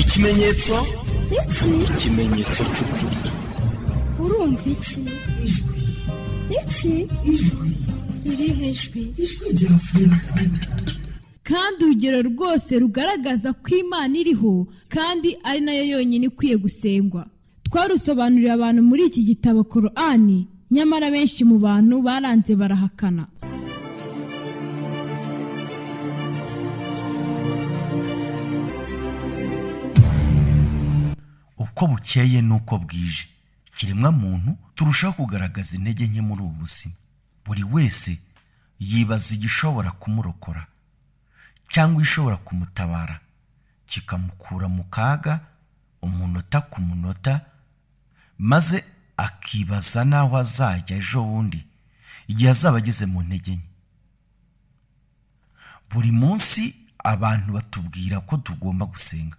Ikimenyetso ikimenyetso cy'ukuri. Urumva iki? Ijwi irihe jwi? Ijwi rya Afurika. Kandi urugero rwose rugaragaza ko Imana iriho kandi ari nayo yonyine ikwiye gusengwa. Twarusobanurira abantu muri iki gitabo Korani, nyamara benshi mu bantu baranze barahakana. Uko bukeye nuko bwije, kiremwa muntu turushaho kugaragaza intege nke muri ubu buzima. Buri wese yibaza igishobora kumurokora cyangwa ishobora kumutabara, kikamukura mu kaga umunota ku munota, maze akibaza naho azajya ejo bundi igihe azaba ageze mu ntege nke. Buri munsi abantu batubwira ko tugomba gusenga,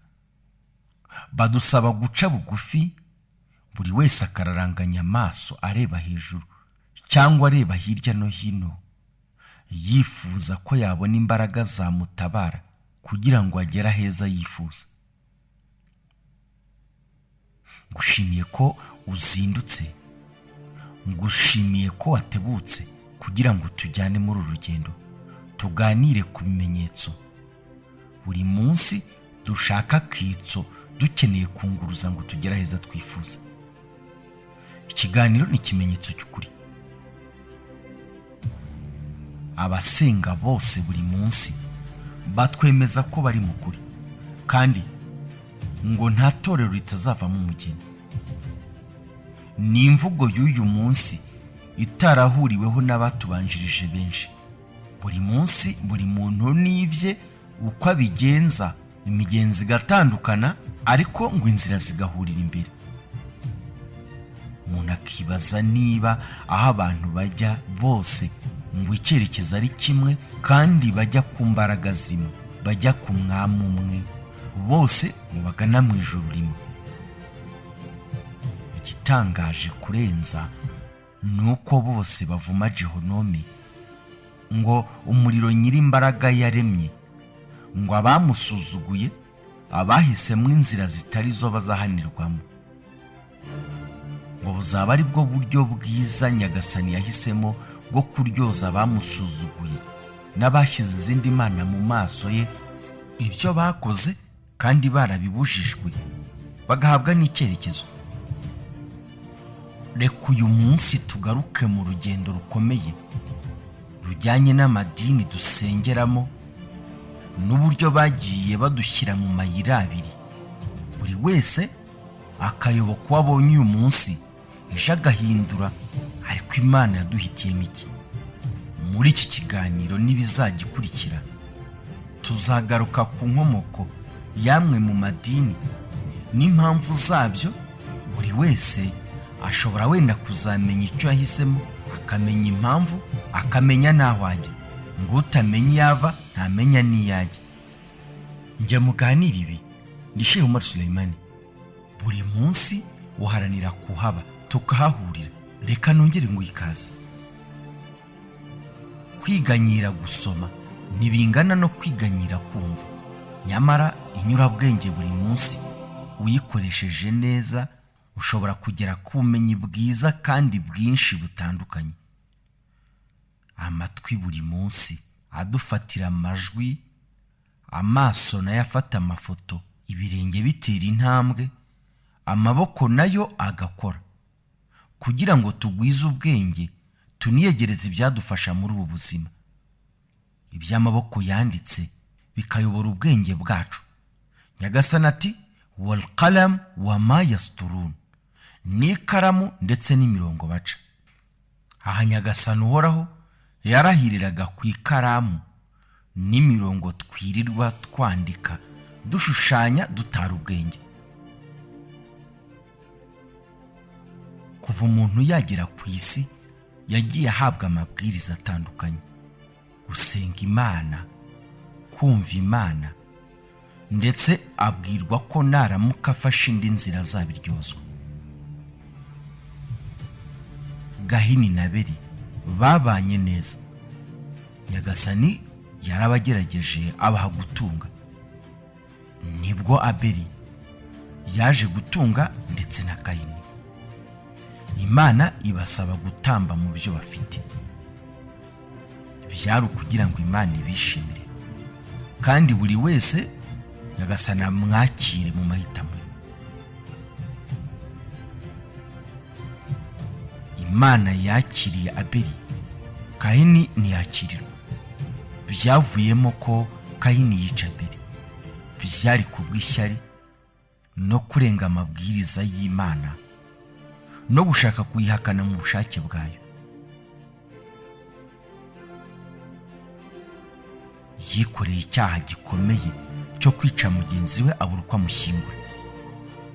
badusaba guca bugufi, buri wese akararanganya amaso areba hejuru cyangwa areba hirya no hino, yifuza ko yabona imbaraga zamutabara kugira ngo agere aheza yifuza. Ngushimiye ko uzindutse, ngushimiye ko watebutse kugira ngo tujyane muri uru rugendo, tuganire ku bimenyetso. Buri munsi dushaka kitso, dukeneye kunguruza ngo tugere aheza twifuza. Ikiganiro ni ikimenyetso cy'ukuri. Abasenga bose buri munsi batwemeza ko bari mu kuri, kandi ngo nta torero ritazavamo umugeni. Ni imvugo y'uyu munsi itarahuriweho n'abatubanjirije benshi. Buri munsi buri muntu nibye uko abigenza, imigenzi igatandukana, ariko ngo inzira zigahurira imbere. Umuntu akibaza niba aho abantu bajya bose ngo icyerekezo ari kimwe, kandi bajya ku mbaraga zimwe, bajya ku mwami umwe, bose ngo bagana mu ijuru rimwe. Igitangaje kurenza ni uko bose bavuma Jehonome, ngo umuriro nyirimbaraga yaremye, ngo abamusuzuguye abahisemo inzira zitari zo bazahanirwamo, ngo buzaba ari bwo buryo bwiza Nyagasani yahisemo bwo kuryoza abamusuzuguye n'abashyize izindi mana mu maso ye ibyo bakoze kandi barabibujijwe, bagahabwa n'icyerekezo. Reka uyu munsi tugaruke mu rugendo rukomeye rujyanye n'amadini dusengeramo n'uburyo bagiye badushyira mu mayira abiri, buri wese akayoboka uwo abonye uyu munsi, ejo agahindura, ariko Imana yaduhitiyemo iki? Muri iki kiganiro n'ibizagikurikira tuzagaruka ku nkomoko y'amwe mu madini n'impamvu zabyo. Buri wese ashobora wenda kuzamenya icyo yahisemo, akamenya impamvu, akamenya n'aho ajya. Ngo utamenya iyo ava ntamenya n'iyo ajya. Njya muganira ibi ndi Sheikh Omar Suleimani. Buri munsi uharanira kuhaba tukahahurira. Reka nongere ngo ikaze. Kwiganyira gusoma ntibingana no kwiganyira kumva, nyamara inyurabwenge buri munsi uyikoresheje neza ushobora kugera ku bumenyi bwiza kandi bwinshi butandukanye. Amatwi buri munsi adufatira amajwi, amaso nayo afata amafoto, ibirenge bitera intambwe, amaboko nayo agakora, kugira ngo tugwize ubwenge tuniyegereze ibyadufasha muri ubu buzima. Iby'amaboko yanditse bikayobora ubwenge bwacu. Nyagasani ati wal qalam wa ma yasturun, n'ikaramu ndetse n'imirongo baca. Aha Nyagasani uhoraho yarahiriraga ku ikaramu n'imirongo twirirwa twandika dushushanya dutara ubwenge. Kuva umuntu yagera ku isi yagiye ahabwa amabwiriza atandukanye: gusenga Imana, kumva Imana, ndetse abwirwa ko naramuka afashe indi nzira azabiryozwa. Gahini na Abeli babanye neza. Nyagasani yarabagerageje abaha gutunga, nibwo Abeli yaje gutunga ndetse na Kayini. Imana ibasaba gutamba mu byo bafite. Byari ukugira ngo Imana ibishimire, kandi buri wese yagasana mwakire mu mahitamo. Imana yakiriye Abeli, Kayini ntiyakirirwa. Byavuyemo ko Kayini yica Abeli. Byari kubw'ishyari no kurenga amabwiriza y'Imana no gushaka kuyihakana mu bushake bwayo. Yikoreye icyaha gikomeye cyo kwica mugenzi we abura uko amushyingura.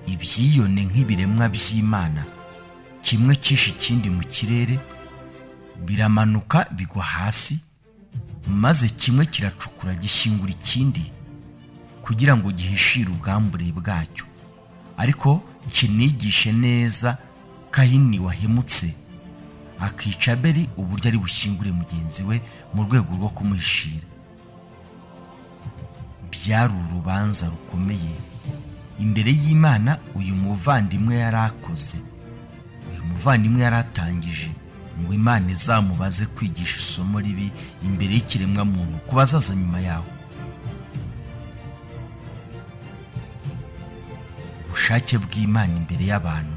Ibyiyone nk'ibiremwa by'Imana, kimwe kishe ikindi mu kirere, biramanuka bigwa hasi, maze kimwe kiracukura gishyingura ikindi kugira ngo gihishire ubwambure bwacyo, ariko kinigishe neza Kayini wahemutse akica Abeli uburyo ari bushyingure mugenzi we mu rwego rwo kumuhishira. Byari urubanza rukomeye imbere y'Imana uyu muvandimwe yarakoze. Uyu muvandimwe yaratangije ngo Imana izamubaze kwigisha isomo ribi imbere y'ikiremwa muntu kubazaza nyuma yaho. Ubushake bw'Imana imbere y'abantu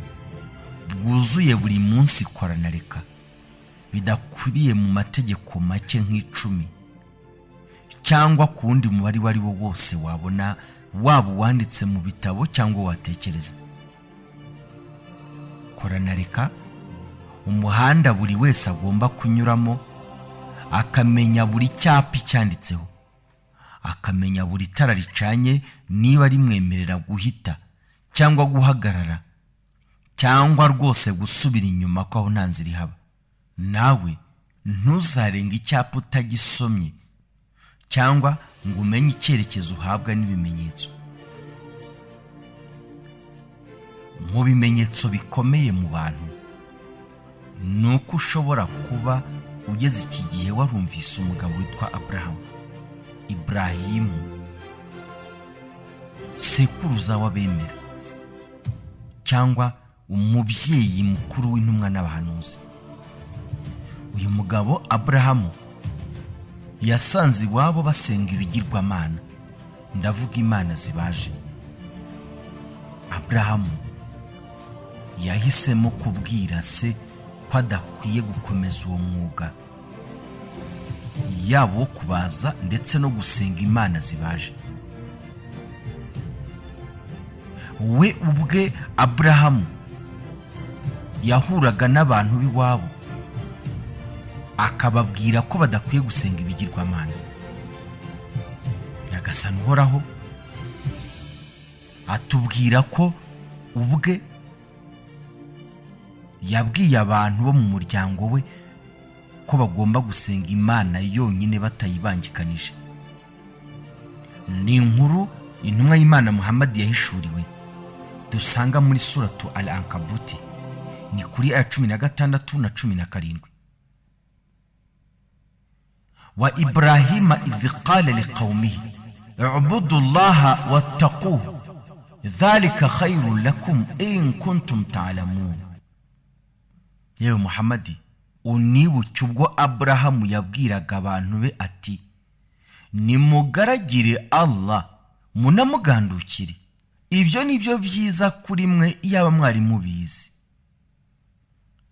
bwuzuye buri munsi korana reka, bidakwiye mu mategeko make nk'icumi cyangwa ku wundi mubare wari wo wose wabona, waba wanditse mu bitabo cyangwa watekereza. Korana reka umuhanda buri wese agomba kunyuramo, akamenya buri cyapa cyanditseho, akamenya buri tara ricanye niba rimwemerera guhita cyangwa guhagarara cyangwa rwose gusubira inyuma ko aho nta nzira ihaba. Nawe ntuzarenga icyapa utagisomye cyangwa ngo umenye icyerekezo uhabwa n'ibimenyetso. Mu bimenyetso bikomeye mu bantu nuko ushobora kuba ugeze iki gihe warumvise umugabo witwa Iburahimu, sekuruza w'abemera, cyangwa umubyeyi mukuru w'intumwa n'abahanuzi. Uyu mugabo Aburahamu yasanze iwabo basenga ibigirwamana, ndavuga imana zibaje. Aburahamu yahisemo kubwira se ko adakwiye gukomeza uwo mwuga yabo wo kubaza ndetse no gusenga imana zibaje. We ubwe Aburahamu yahuraga n'abantu b'iwabo akababwira ko badakwiye gusenga ibigirwamana. Nyagasani uhoraho atubwira ko ubwe yabwiye abantu bo mu muryango we ko bagomba gusenga Imana yonyine batayibangikanije. Ni inkuru intumwa y'Imana Muhammad yahishuriwe dusanga muri suratu Al-Ankabuti, ni kuri aya 16 na 17. Wa Ibrahima idh qala liqaumihi u'budu Allaha wattaquhu dhalika khayrun lakum in kuntum ta'lamun. Yewe Muhammadi, unibuke ubwo Aburahamu yabwiraga abantu be ati nimugaragire Allah munamugandukire, ibyo nibyo byiza kuri mwe yaba mwari mubizi.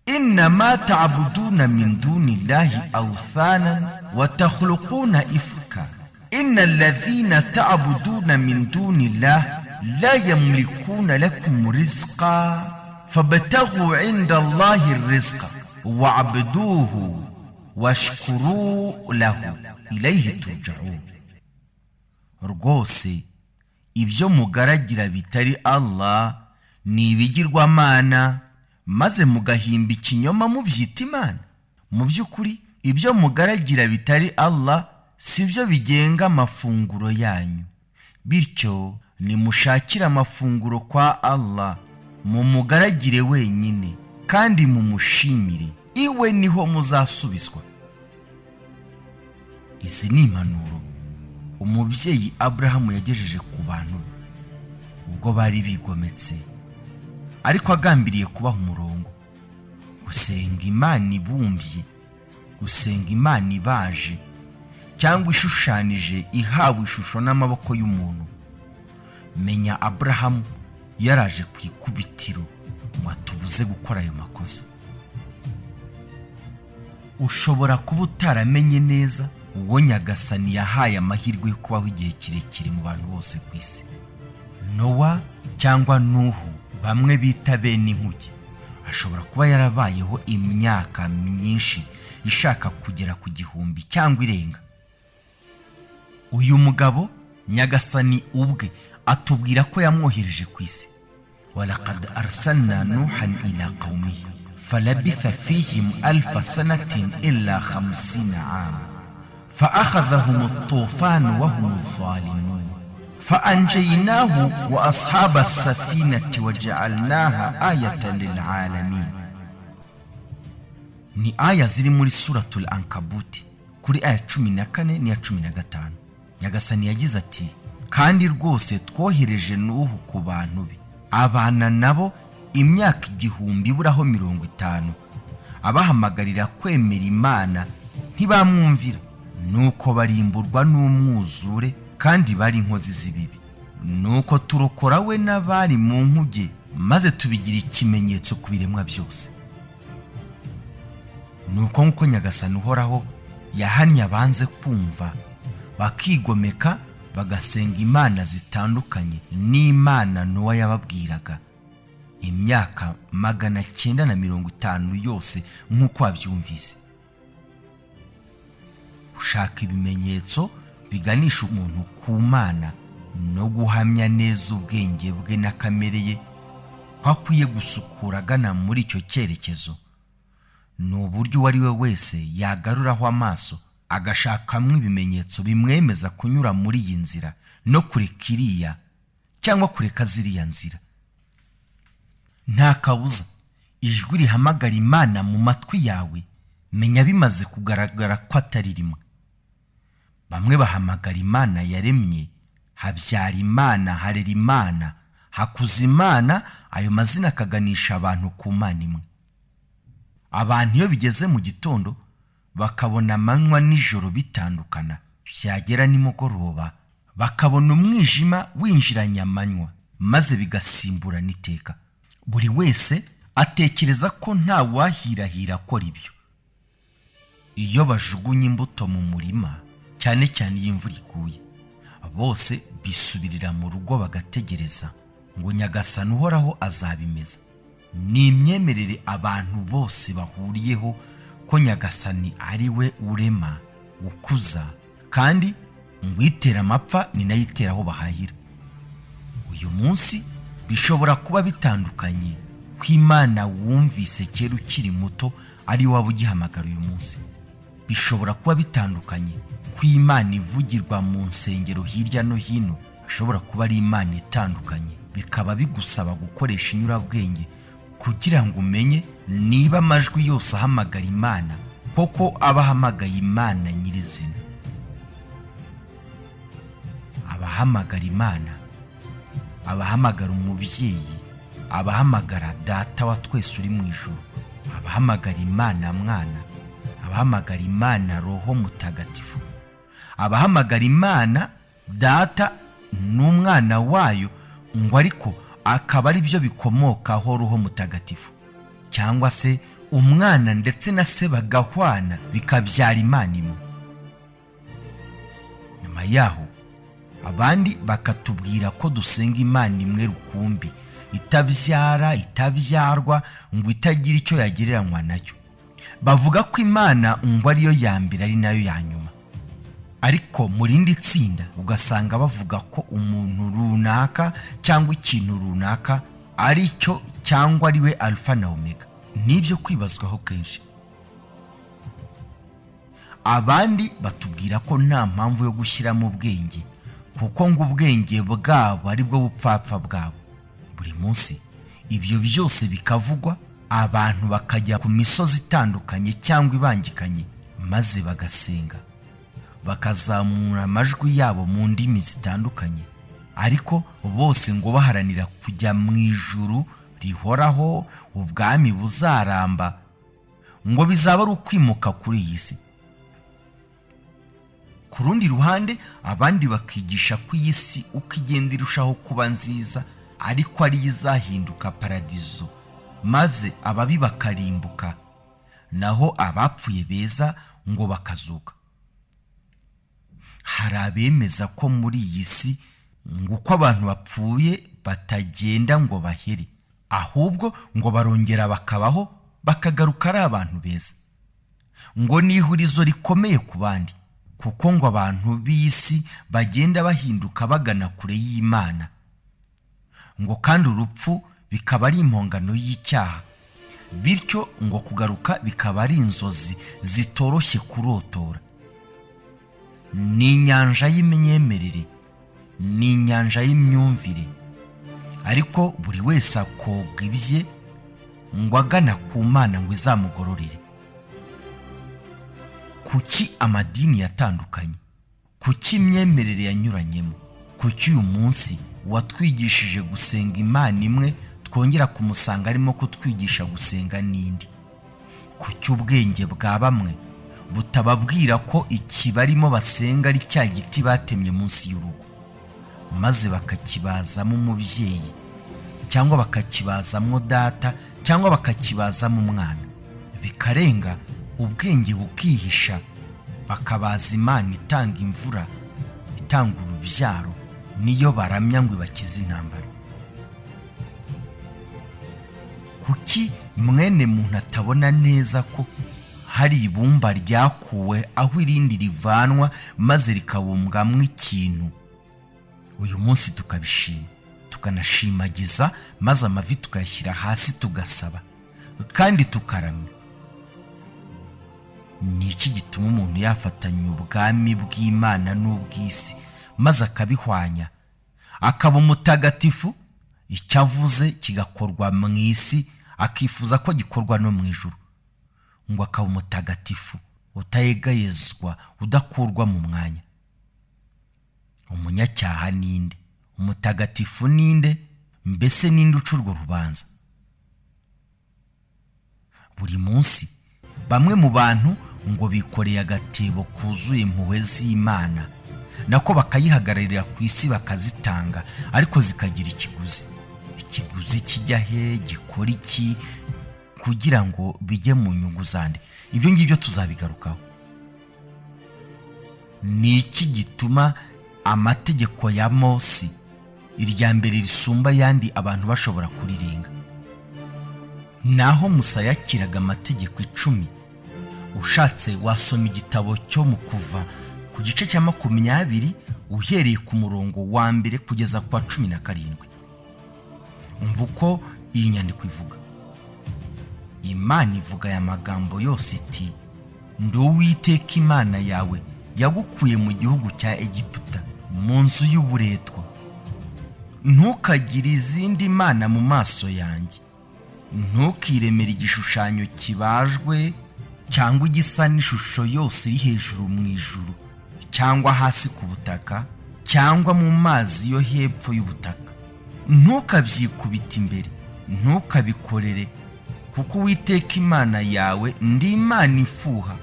Innama ta'buduna min dunillahi awthanan wa takhluquna ifka innal ladhina ta'buduna min dunillahi la yamlikuna lakum rizqa fabtaghu 'inda Allahi ar-rizqa wa'buduhu washkuru lahu ilayhi turja'un. Rwose ibyo mugaragira bitari Allah ni ibigirwamana, maze mugahimba ikinyoma mubyita Imana. Mu by'ukuri ibyo mugaragira bitari Allah sibyo bigenga amafunguro yanyu, bityo nimushakira amafunguro kwa Allah, mumugaragire wenyine kandi mumushimire, iwe niho muzasubizwa. Izi ni impanuro umubyeyi Aburahamu yagejeje ku bantu be. ubwo bari bigometse ariko agambiriye kubaha umurongo, gusenga Imana ibumbye, gusenga Imana ibaje cyangwa ishushanije ihawe ishusho n'amaboko y'umuntu. Menya Aburahamu yaraje ku ikubitiro ngo atubuze gukora ayo makosa. Ushobora kuba utaramenye neza uwo Nyagasani yahaye amahirwe yo kubaho igihe kirekire mu bantu bose ku isi. Nowa cyangwa Nuhu, bamwe bita bene inkuge, ashobora kuba yarabayeho imyaka myinshi ishaka kugera ku 1000 cyangwa irenga. Uyu mugabo Nyagasani ubwe atubwira ko yamwohereje ku isi. walaqad arsalna nuhan ila qaumihi falabitha fihim 1000 sanatin illa 50 ama فأخذهم الطوفان وهم الظالمون فأنجيناه وأصحاب السفينة وجعلناها آية للعالمين. ni aya ziri muri suratul Ankabuti kuri aya 14 n'iya 15. Nyagasani yagize ati, kandi rwose twohereje Nuhu ku bantu be, abana nabo imyaka 1000 buraho 50, abahamagarira kwemera Imana ntibamwumvira, nuko barimburwa n'umwuzure kandi bari inkozi z'ibibi. Nuko turokora we n'abari mu nkuge maze tubigira ikimenyetso ku biremwa byose. Nuko nkuko Nyagasani uhoraho yahannye abanze kumva, bakigomeka bagasenga imana zitandukanye n'Imana Nowa yababwiraga, imyaka 950 yose nkuko wabyumvise. Ushaka ibimenyetso biganisha umuntu ku Mana no guhamya neza ubwenge bwe na kamere ye, kwakwiye gusukura agana muri icyo cyerekezo. N'uburyo wari we wese yagaruraho amaso agashakamwe ibimenyetso bimwemeza kunyura muri iyi nzira no kureka iriya cyangwa kureka ziriya nzira. Nta kabuza ijwi rihamagara Imana mu matwi yawe, menya bimaze kugaragara ko atari rimwe. Bamwe bahamagara Imana yaremye, Habyara Imana, Harera Imana, Hakuza Imana, ayo mazina akaganisha abantu ku Mana imwe. Abantu iyo bigeze mu gitondo bakabona amanywa n'ijoro bitandukana, byagera nimugoroba bakabona umwijima winjiranya amanywa, maze bigasimbura n'iteka. Buri wese atekereza ko nta wahirahira akora ibyo. Iyo bajugunye imbuto mu murima, cyane cyane iyo imvura iguye, bose bisubirira mu rugo bagategereza ngo Nyagasani uhoraho azabimeza. Ni imyemerere abantu bose bahuriyeho ko Nyagasani ari we urema, ukuza, kandi ngwitera amapfa ni nayo itera aho bahahira. Uyu munsi bishobora kuba bitandukanye ko Imana wumvise kera ukiri muto ari waba ugihamagara uyu munsi. Bishobora kuba bitandukanye ko Imana ivugirwa mu nsengero hirya no hino ashobora kuba ari Imana itandukanye. Bikaba bigusaba gukoresha inyurabwenge kugira ngo umenye niba amajwi yose ahamagara Imana koko abahamagaye Imana nyirizina. Abahamagara Imana, abahamagara umubyeyi, abahamagara Data wa twese uri mu ijuru, abahamagara Imana Mwana, abahamagara Imana Roho Mutagatifu, abahamagara Imana Data n'Umwana wayo, ngo ariko akaba ari byo bikomokaho Roho Mutagatifu, cyangwa se Umwana ndetse na Se bagahwana bikabyara Imana imwe. Nyuma yaho abandi bakatubwira ko dusenga Imana imwe rukumbi, itabyara, itabyarwa, ngo itagira icyo yagereranywa nayo. Bavuga ko Imana ngo ariyo ya mbere ari nayo ya nyuma. Ariko mu rindi tsinda ugasanga bavuga ko umuntu runaka cyangwa ikintu runaka ari cyo cyangwa ari we Alpha na Omega. Nibyo kwibazwaho kenshi. Abandi batubwira ko nta mpamvu yo gushyiramo ubwenge, kuko ngo ubwenge bwabo ari bwo bupfapfa bwabo. Buri munsi ibyo byose bikavugwa, abantu bakajya ku misozi itandukanye cyangwa ibangikanye, maze bagasenga, bakazamura amajwi yabo mu ndimi zitandukanye, ariko bose ngo baharanira kujya mu ijuru rihoraho, ubwami buzaramba, ngo bizaba ari ukwimuka kuri iyi si. Ku rundi ruhande abandi bakigisha ko iyi si uko igenda irushaho kuba nziza ariko ari izahinduka paradizo, maze ababi bakarimbuka, naho abapfuye beza ngo bakazuka. Hari abemeza ko muri iyi si ngo uko abantu bapfuye batagenda ngo bahere, ahubwo ngo barongera bakabaho bakagaruka ari abantu beza, ngo ni ihurizo rikomeye ku bandi, kuko ngo abantu b'isi bagenda bahinduka bagana kure y'Imana, ngo kandi urupfu bikaba ari impongano y'icyaha, bityo ngo kugaruka bikaba ari inzozi zitoroshye kurotora. Ni inyanja y'imyemerere, ni inyanja y'imyumvire, ariko buri wese akoga ibye ngo agana ku Mana ngo izamugororere. Kuki amadini yatandukanye? Kuki imyemerere yanyuranyemo? Kuki uyu munsi watwigishije gusenga Imana imwe twongera kumusanga arimo kutwigisha gusenga n'indi? Kuki ubwenge bwa bamwe butababwira ko ikibarimo basenga ari cya giti batemye munsi y'urugo, maze bakakibazamo umubyeyi, cyangwa bakakibazamo data, cyangwa bakakibazamo umwana, bikarenga ubwenge bukihisha, bakabaza Imana itanga imvura, itanga urubyaro, niyo baramya ngo ibakize intambara. Kuki mwene muntu atabona neza ko hari ibumba ryakuwe aho irindi rivanwa maze rikabumbwamo ikintu? Uyu munsi tukabishima, tukanashimagiza, maze amavi tukayashyira hasi tugasaba kandi tukaramya. Ni iki gituma umuntu yafatanya ubwami bw'Imana n'ubw'isi maze akabihwanya, akaba umutagatifu? Icyo avuze kigakorwa mu isi akifuza ko gikorwa no mu ijuru, ngo akaba umutagatifu utayegayezwa, udakurwa mu mwanya. Umunyacyaha ninde? Umutagatifu ninde? Mbese ninde uca urwo rubanza? Buri munsi bamwe mu bantu ngo bikoreye agatebo kuzuye impuhwe z'Imana, nako bakayihagararira ku isi bakazitanga, ariko zikagira ikiguzi. Ikiguzi kijya he? Gikora iki kugira ngo bijye mu nyungu zande? Ibyo ngibyo tuzabigarukaho. Ni iki gituma amategeko ya Mose irya mbere risumba yandi abantu bashobora kurirenga? Naho Musa yakiraga amategeko 10, ushatse wasoma igitabo cyo mu Kuva ku gice cya 20 uhereye ku murongo wa 1 kugeza kwa 17. Umva uko iyi nyandiko ivuga. Imana ivuga aya magambo yose iti: ndi Uwiteka Imana yawe, yagukuye mu gihugu cya Egiputa, mu nzu y'uburetwa. Ntukagire izindi mana mu maso yanjye. Ntukiremere igishushanyo kibajwe cyangwa igisa n'ishusho yose iri hejuru mu ijuru, cyangwa hasi ku butaka, cyangwa mu mazi yo hepfo y'ubutaka. Ntukabyikubita imbere, ntukabikorere, kuko Uwiteka Imana yawe ndi Imana ifuha.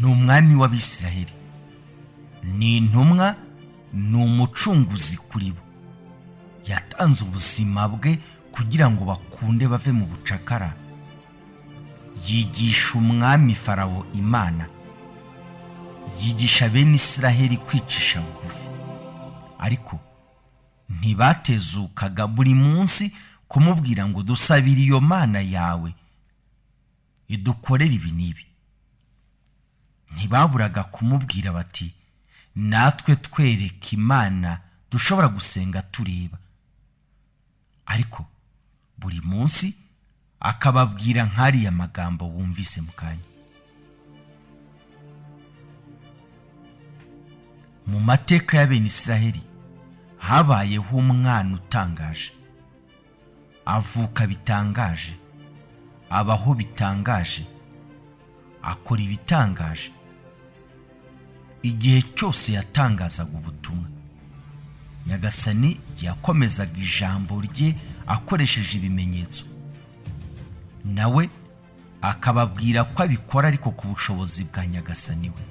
Ni umwami w'Abisiraheli, ni intumwa, ni umucunguzi kuri bo. Yatanze ubuzima bwe kugira ngo bakunde bave mu bucakara. Yigisha umwami Farawo Imana, yigisha bene Isiraheli kwicisha bugufi, ariko ntibatezukaga buri munsi kumubwira ngo dusabire iyo Mana yawe idukorere ibi n'ibi. Ntibaburaga kumubwira bati: natwe twereka Imana dushobora gusenga tureba. Ariko buri munsi akababwira nk'ariya magambo wumvise mu kanya. Mu mateka ya bene Isiraheli habayeho umwana utangaje, avuka bitangaje, abaho bitangaje, akora ibitangaje. igihe cyose yatangazaga ubutumwa. Nyagasani yakomezaga ijambo rye akoresheje ibimenyetso, nawe akababwira ko abikora ariko ku bushobozi bwa Nyagasani we.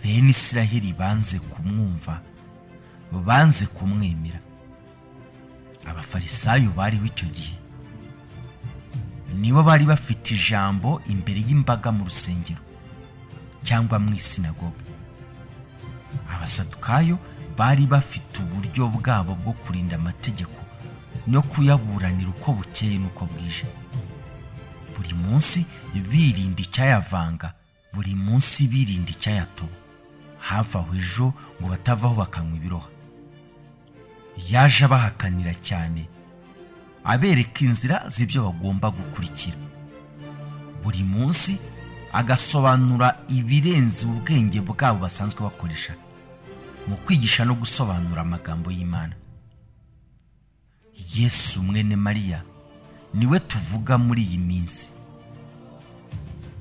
Bene Isiraheli banze kumwumva, banze kumwemera. Abafarisayo bariho icyo gihe nibo bari bafite ijambo imbere y'imbaga mu rusengero cyangwa mu isinagoga. Abasadukayo bari bafite uburyo bwabo bwo kurinda amategeko no kuyaburanira uko bukeye n'uko bwije. Buri munsi birinda icyayavanga, buri munsi birinda icyayatoba, hafi aho ejo ngo batavaho bakanywa ibiroha. Yaje abahakanira cyane, abereka inzira z'ibyo bagomba gukurikira. Buri munsi agasobanura ibirenze ubwenge bwabo basanzwe bakoresha mu kwigisha no gusobanura amagambo y'Imana. Yesu mwene Mariya niwe tuvuga muri iyi minsi.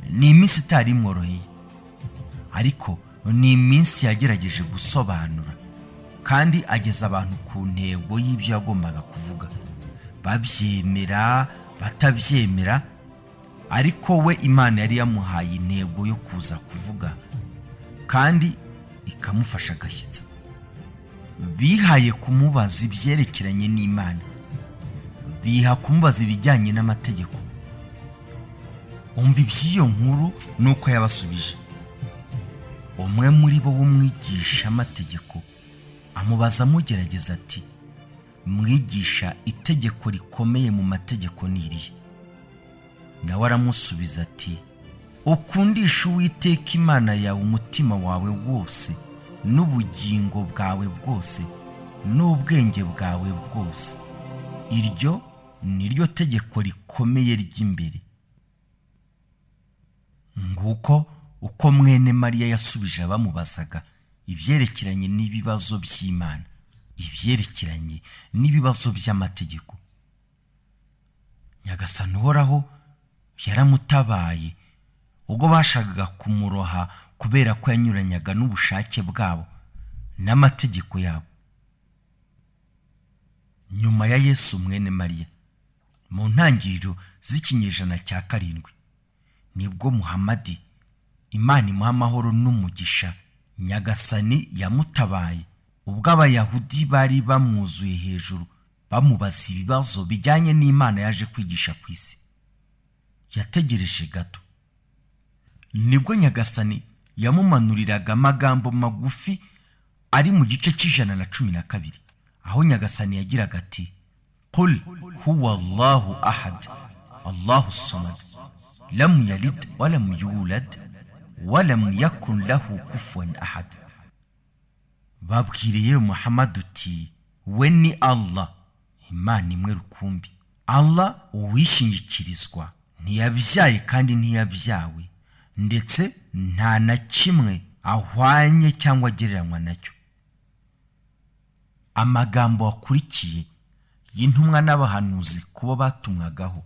Ni iminsi itari imworoheye, ariko ni iminsi yagerageje gusobanura kandi ageza abantu ku ntego y'ibyo yagombaga kuvuga, babyemera batabyemera, ariko we Imana yari yamuhaye intego yo kuza kuvuga kandi ikamufasha agashyitsa. Bihaye kumubaza ibyerekeranye n'Imana, biha kumubaza ibijyanye n'amategeko. Umva iby'iyo nkuru nuko yabasubije. Umwe muri bo w'umwigisha amategeko amubaza amugerageza ati, mwigisha, itegeko rikomeye mu mategeko ni irihe? Nawe aramusubiza ati, ukundisha Uwiteka Imana yawe umutima wawe wose n'ubugingo bwawe bwose n'ubwenge bwawe bwose. Iryo ni ryo tegeko rikomeye ry'imbere. Nguko uko mwene Mariya yasubije abamubazaga ibyerekeranye n'ibibazo by'Imana, ibyerekeranye n'ibibazo by'amategeko. Nyagasani uhoraho yaramutabaye ubwo bashakaga kumuroha kubera ko yanyuranyaga n'ubushake bwabo n'amategeko yabo. Nyuma ya Yesu mwene Mariya, mu ntangiriro z'ikinyejana cya 7, nibwo Muhamadi, Imana imuha amahoro n'umugisha, Nyagasani yamutabaye ubwo Abayahudi bari bamwuzuye hejuru bamubaza ibibazo bijyanye n'Imana yaje kwigisha ku isi. Yategereje gato, nibwo Nyagasani yamumanuriraga amagambo magufi ari mu gice c'112, aho Nyagasani yagiraga ati, qul huwa Allahu ahad Allahu samad lam yalid wa lam yulad wa lam yakun lahu kufuwan ahad. Babwiriye Muhammad uti, we ni Allah, Imana imwe rukumbi, Allah uwishingikirizwa, ntiyabyaye kandi ntiyabyawe, ndetse nta na kimwe ahwanye cyangwa agereranywa nacyo. Amagambo akurikiye y'intumwa n'abahanuzi kubo batumwagaho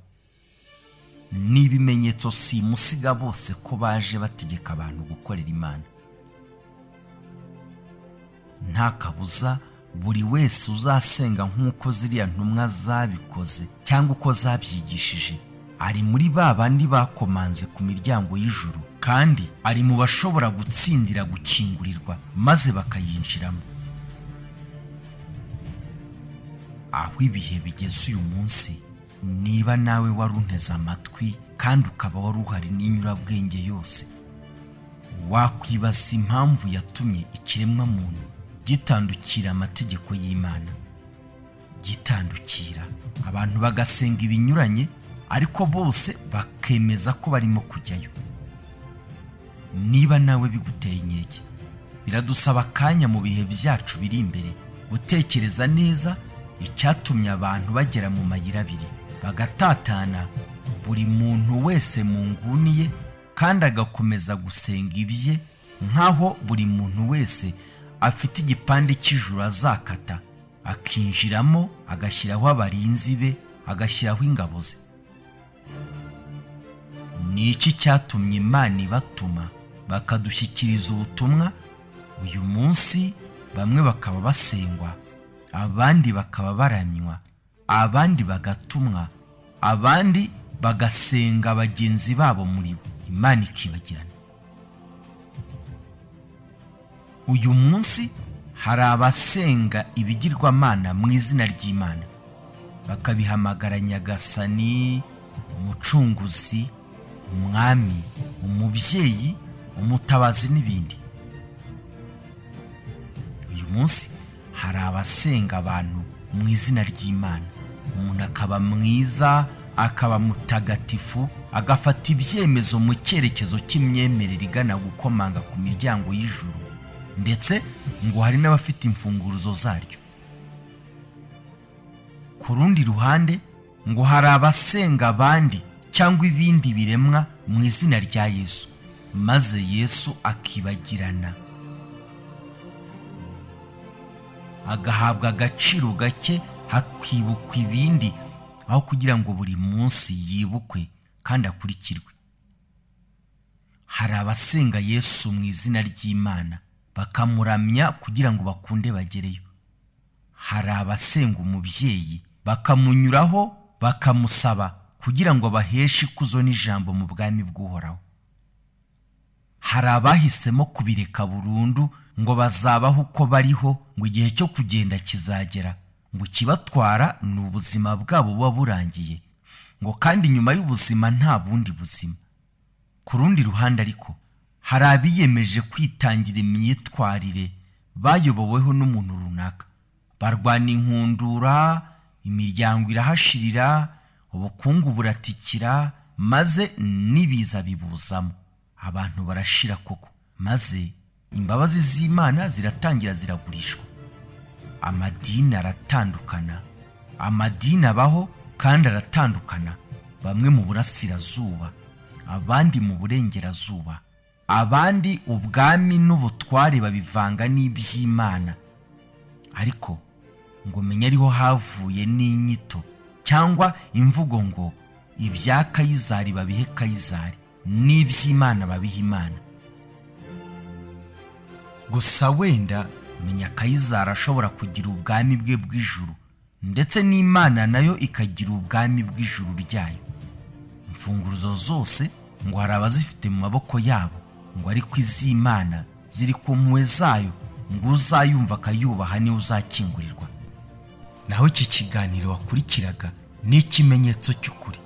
ni ibimenyetso simusiga bose ko baje bategeka abantu gukorera Imana. Nta kabuza buri wese uzasenga nk'uko ziriya ntumwa zabikoze cyangwa uko zabyigishije ari muri babandi bakomanze ku miryango y'ijuru, kandi ari mu bashobora gutsindira gukingurirwa maze bakayinjiramo. Aho ibihe bigeze uyu munsi, niba nawe warunteze amatwi kandi ukaba waruhari n'inyurabwenge yose, wakwibaza impamvu yatumye ikiremwa muntu gitandukira amategeko y'Imana, gitandukira abantu bagasenga ibinyuranye, ariko bose bakemeza ko barimo kujyayo. Niba nawe biguteye inkeke, biradusaba akanya mu bihe byacu biri imbere gutekereza neza icyatumye abantu bagera mu mayira abiri, bagatatana buri muntu wese mu nguni ye, kandi agakomeza gusenga ibye nkaho buri muntu wese afite igipande cy'ijuru azakata akinjiramo, agashyiraho abarinzi be, agashyiraho ingabo ze. ni iki cyatumye Imana ibatuma bakadushyikiriza ubutumwa? Uyu munsi bamwe bakaba basengwa, abandi bakaba baramywa, abandi bagatumwa, abandi bagasenga bagenzi babo muri bo, Imana ikibagirana. Uyu munsi hari abasenga ibigirwamana mu izina ry'Imana, bakabihamagara Nyagasani, Umucunguzi, Umwami, Umubyeyi, Umutabazi n'ibindi. Uyu munsi hari abasenga abantu mu izina ry'Imana, umuntu akaba mwiza, akaba mutagatifu, agafata ibyemezo mu cyerekezo cy'imyemerere igana gukomanga ku miryango y'ijuru, ndetse ngo hari n'abafite imfunguruzo zaryo. Ku rundi ruhande ngo hari abasenga abandi cyangwa ibindi biremwa mu izina rya Yesu, maze Yesu akibagirana, agahabwa agaciro gake, hakibukwa ibindi, aho kugira ngo buri munsi yibukwe kandi akurikirwe. Hari abasenga Yesu mu izina ry'Imana, bakamuramya kugira ngo bakunde bagereyo. Hari abasenga umubyeyi, bakamunyuraho, bakamusaba kugira ngo baheshe ikuzo n'ijambo mu bwami bw'Uhoraho. Hari abahisemo kubireka burundu ngo bazabaho uko bariho, ngo igihe cyo kugenda kizagera, ngo kibatwara ni ubuzima bwabo buba burangiye, ngo kandi nyuma y'ubuzima nta bundi buzima. Ku rundi ruhande ariko hari abiyemeje kwitangira imyitwarire bayoboweho n'umuntu runaka, barwana inkundura, imiryango irahashirira, ubukungu buratikira, maze n'ibiza bibuzamo, abantu barashira koko, maze imbabazi z'Imana ziratangira ziragurishwa. Amadini aratandukana, amadini abaho kandi aratandukana, bamwe mu burasirazuba, abandi mu burengerazuba, abandi ubwami n'ubutware babivanga n'iby'Imana. Ariko ngo menya ariho havuye n'inyito cyangwa imvugo ngo ibya Kayizari babihe Kayizari, n'iby'Imana babihe Imana. Gusa wenda menya Kayizari ashobora kugira ubwami bwe bw'ijuru, ndetse n'Imana nayo ikagira ubwami bw'ijuru ryayo. Imfunguruzo zose ngo hari abazifite mu maboko yabo, ngo ariko iz'Imana ziri ku mpuhwe zayo, ngo uzayumva akayubaha niwe uzakingurirwa. Naho iki kiganiro wakurikiraga ni ikimenyetso cy'ukuri.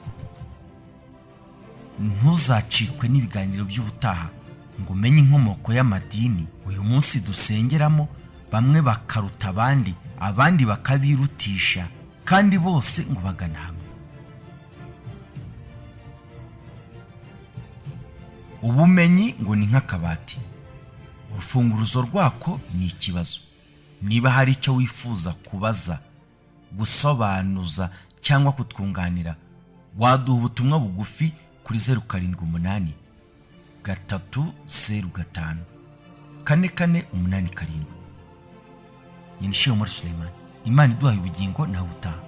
Ntuzacikwe n'ibiganiro by'ubutaha ngo umenye inkomoko y'amadini uyu munsi dusengeramo, bamwe bakaruta abandi, abandi bakabirutisha, kandi bose ngo bagana hamwe. Ubumenyi ngo ni nk'akabati, urufunguruzo rwako ni ikibazo. Niba hari icyo wifuza kubaza, gusobanuza cyangwa kutwunganira, waduha ubutumwa bugufi kuri 078 305 4487. Nyinishiye Omar Suleiman. Imana iduhaye ubugingo nawe utaha.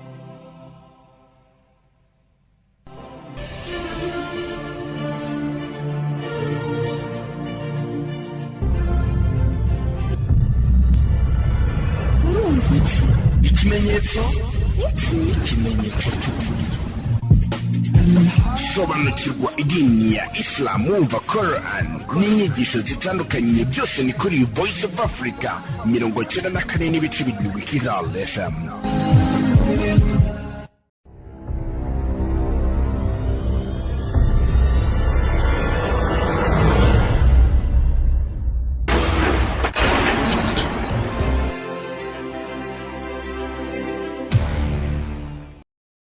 Urumva iki? Ikimenyetso cy'ukuri. Sobanukirwa idini ya Islam, wumva Quran n'inyigisho zitandukanye, byose ni kuri Voice of Africa 94.7 Kigali FM.